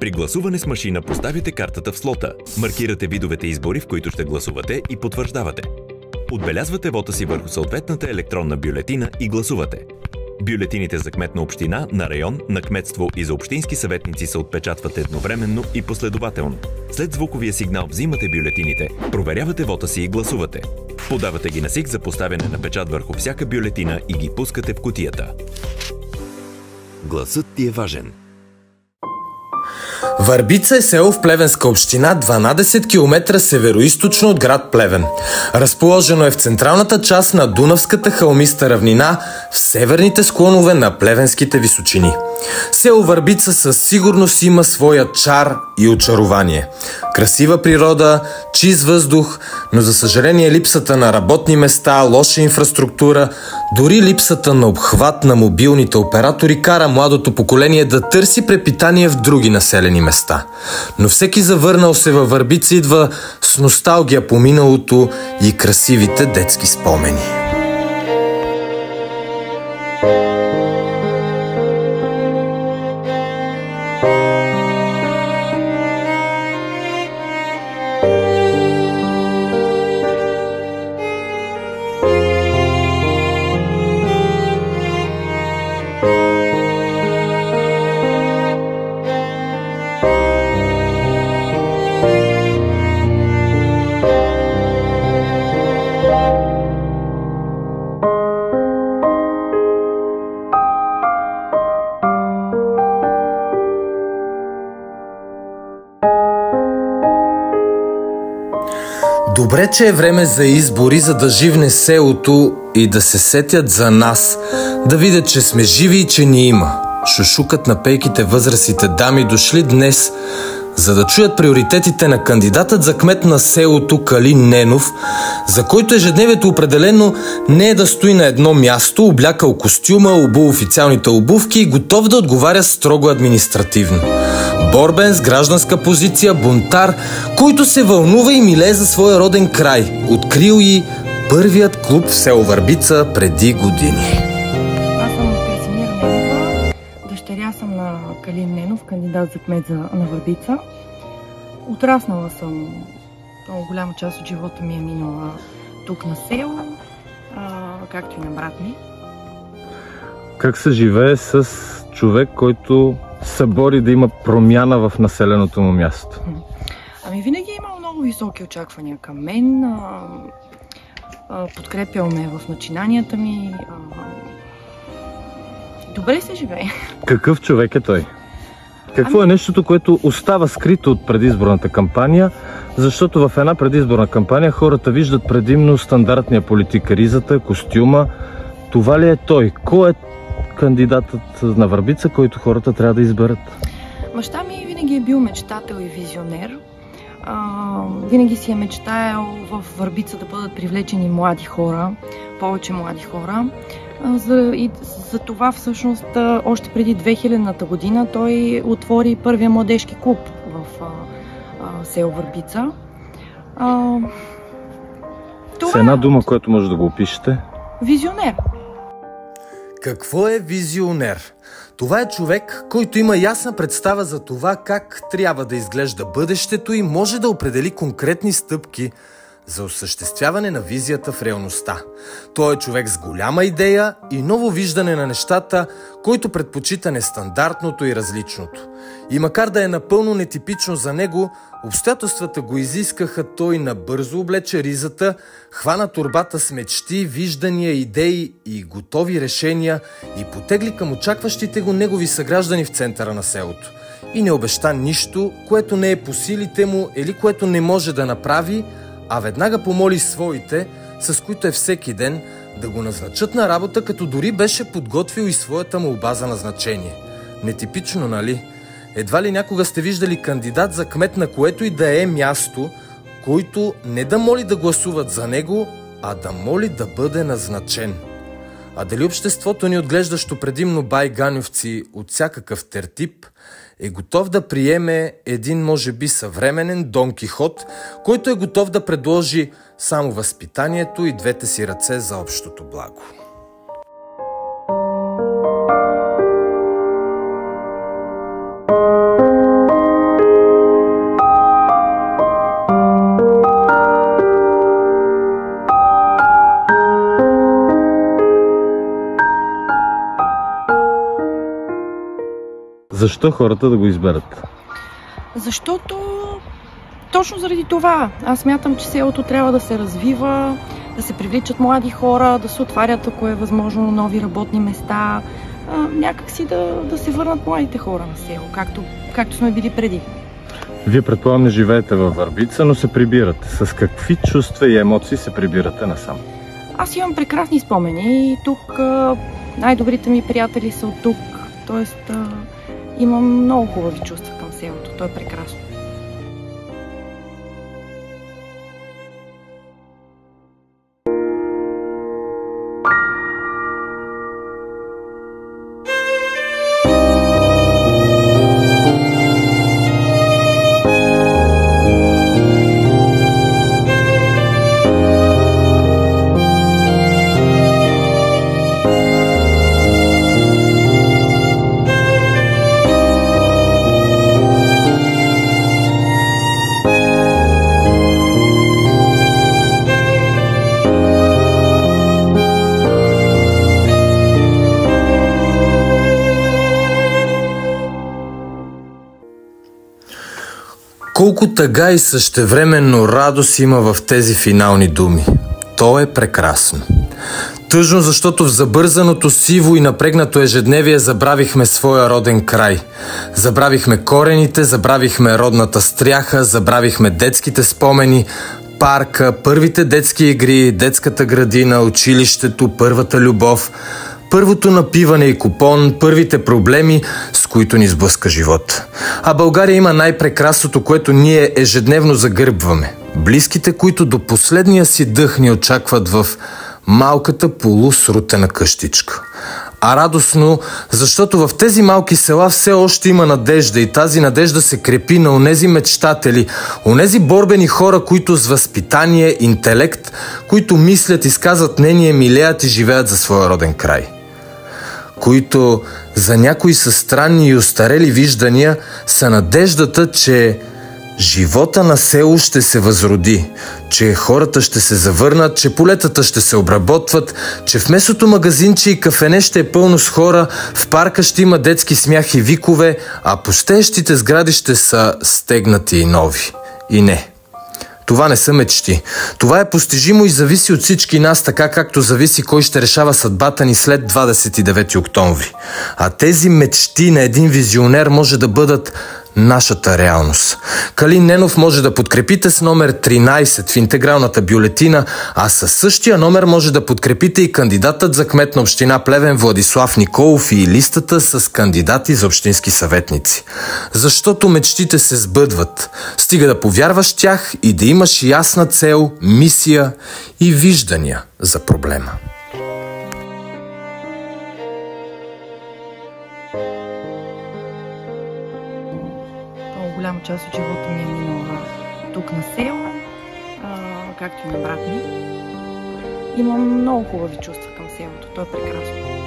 При гласуване с машина поставяте картата в слота, маркирате видовете избори, в които ще гласувате и потвърждавате. Отбелязвате вота си върху съответната електронна бюлетина и гласувате. Бюлетините за кмет на община, на район, на кметство и за общински съветници се отпечатват едновременно и последователно. След звуковия сигнал взимате бюлетините, проверявате вота си и гласувате. Подавате ги на СИК за поставяне на печат върху всяка бюлетина и ги пускате в кутията. Гласът ти е важен. Върбица е село в Плевенска община, 12 км североизточно от град Плевен. Разположено е в централната част на Дунавската хълмиста равнина, в северните склонове на Плевенските височини. Село Върбица със сигурност има своя чар и очарование. Красива природа, чист въздух, но за съжаление липсата на работни места, лоша инфраструктура, дори липсата на обхват на мобилните оператори кара младото поколение да търси препитание в други населени места. Но всеки завърнал се във Върбица идва с носталгия по миналото и красивите детски спомени. Добре, че е време за избори, за да живне селото и да се сетят за нас, да видят, че сме живи и че ни има. Шушукат на пейките възрастните дами дошли днес, за да чуят приоритетите на кандидатът за кмет на селото Калин Ненов, за който ежедневието определено не е да стои на едно място, облякал костюма, обул официалните обувки и готов да отговаря строго административно. Борбен с гражданска позиция, бунтар, който се вълнува и милее за своя роден край. Открил и първият клуб в село Върбица преди години. Аз съм Красимира Ненова, дъщеря съм на Калин Ненов, кандидат за кмет на Върбица. Отраснала съм, много голяма част от живота ми е минала тук на село, както и на брат ми. Как се живее с човек, който се бори да има промяна в населеното му място? Ами винаги е имал много високи очаквания към мен. Подкрепял ме в начинанията ми. Добре се живее. Какъв човек е той? Какво е нещото, което остава скрито от предизборната кампания? Защото в една предизборна кампания хората виждат предимно стандартния политик, ризата, костюма. Това ли е той? Кой е кандидатът на Върбица, който хората трябва да изберат? Баща ми винаги е бил мечтател и визионер. Винаги си е мечтаял в Върбица да бъдат привлечени млади хора, повече млади хора. За това всъщност още преди 2000-та година той отвори първия младежки клуб в село Върбица. С една дума, която може да го опишете? Визионер. Какво е визионер? Това е човек, който има ясна представа за това как трябва да изглежда бъдещето и може да определи конкретни стъпки за осъществяване на визията в реалността. Той е човек с голяма идея и ново виждане на нещата, който предпочита нестандартното и различното. И макар да е напълно нетипично за него, обстоятелствата го изискаха той набързо облече ризата, хвана торбата с мечти, виждания, идеи и готови решения и потегли към очакващите го негови съграждани в центъра на селото. И не обеща нищо, което не е по силите му или което не може да направи, а веднага помоли своите, с които е всеки ден, да го назначат на работа, като дори беше подготвил и своята молба за назначение. Нетипично, нали? Едва ли някога сте виждали кандидат за кмет на което и да е място, който не да моли да гласуват за него, а да моли да бъде назначен. А дали обществото ни, отглеждащо предимно байганевци от всякакъв тертип, е готов да приеме един, може би, съвременен Дон Кихот, който е готов да предложи само възпитанието и двете си ръце за общото благо. Защо хората да го изберат? Защото точно заради това. Аз смятам, че селото трябва да се развива, да се привличат млади хора, да се отварят, ако е възможно, нови работни места, някакси да се върнат младите хора на село, както сме били преди. Вие предполагам не живеете във Върбица, но се прибирате. С какви чувства и емоции се прибирате насам? Аз имам прекрасни спомени и тук най-добрите ми приятели са от тук, т.е. имам много хубави чувства към селото, то е прекрасно. Колко тъга и същевременно радост има в тези финални думи. То е прекрасно. Тъжно, защото в забързаното сиво и напрегнато ежедневие забравихме своя роден край. Забравихме корените, забравихме родната стряха, забравихме детските спомени, парка, първите детски игри, детската градина, училището, първата любов, първото напиване и купон, първите проблеми, с които ни сблъска живот. А България има най-прекрасното, което ние ежедневно загърбваме. Близките, които до последния си дъх ни очакват в малката полусрутена къщичка. А радостно, защото в тези малки села все още има надежда и тази надежда се крепи на онези мечтатели, онези борбени хора, които с възпитание, интелект, които мислят, изказват мнение, милеят и живеят за своя роден край. Които за някои са странни и остарели виждания са надеждата, че живота на село ще се възроди, че хората ще се завърнат, че полетата ще се обработват, че в местното магазинче и кафене ще е пълно с хора, в парка ще има детски смях и викове, а пустеещите сгради ще са стегнати и нови. И не. Това не са мечти. Това е постижимо и зависи от всички нас, така както зависи кой ще решава съдбата ни след 29 октомври. А тези мечти на един визионер може да бъдат нашата реалност. Калин Ненов може да подкрепите с номер 13 в интегралната бюлетина, а със същия номер може да подкрепите и кандидатът за кмет на община Плевен Владислав Николов и листата с кандидати за общински съветници. Защото мечтите се сбъдват. Стига да повярваш тях и да имаш ясна цел, мисия и виждания за проблема. Голяма част от живота ми е минала тук на село, както и на брат ми. Имам много хубави чувства към селото, то е прекрасно.